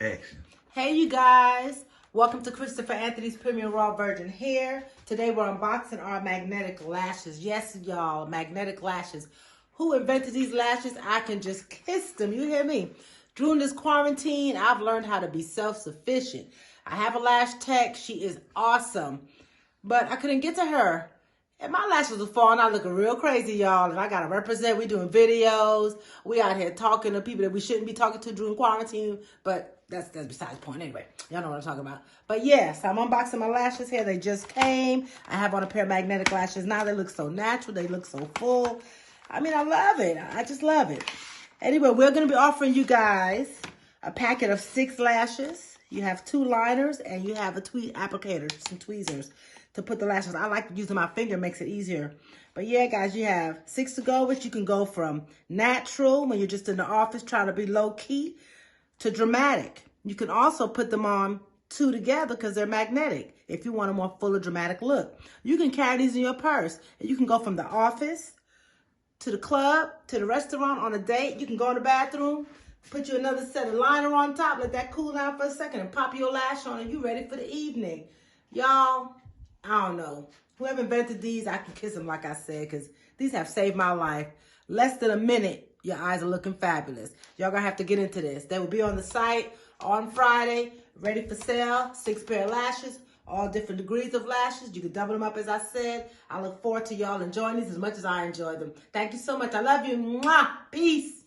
Action. Hey you guys, welcome to Christopher Anthony's Premium Raw Virgin Hair. Today we're unboxing our magnetic lashes. Yes, y'all, magnetic lashes. Who invented these lashes? I can just kiss them, you hear me? During this quarantine, I've learned how to be self-sufficient. I have a lash tech, she is awesome. But I couldn't get to her. And my lashes are falling out looking real crazy, y'all. And I got to represent. We doing videos. We out here talking to people that we shouldn't be talking to during quarantine. But that's besides the point anyway. Y'all know what I'm talking about. But yes, I'm unboxing my lashes here. They just came. I have on a pair of magnetic lashes now. They look so natural. They look so full. I mean, I love it. I just love it. Anyway, we're going to be offering you guys a packet of 6 lashes. You have 2 liners and you have a tweed applicator, some tweezers to put the lashes. I like using my finger, makes it easier. But yeah, guys, you have 6 to go with. You can go from natural, when you're just in the office trying to be low key, to dramatic. You can also put them on 2 together because they're magnetic if you want a more fuller dramatic look. You can carry these in your purse. And you can go from the office to the club, to the restaurant, on a date. You can go in the bathroom, put you another set of liner on top, let that cool down for a second, and pop your lash on, and you ready for the evening. Y'all, I don't know. Whoever invented these, I can kiss them like I said, because these have saved my life. Less than a minute, your eyes are looking fabulous. Y'all gonna have to get into this. They will be on the site on Friday, ready for sale. 6 pair of lashes, all different degrees of lashes. You can double them up, as I said. I look forward to y'all enjoying these as much as I enjoy them. Thank you so much. I love you. Mwah. Peace.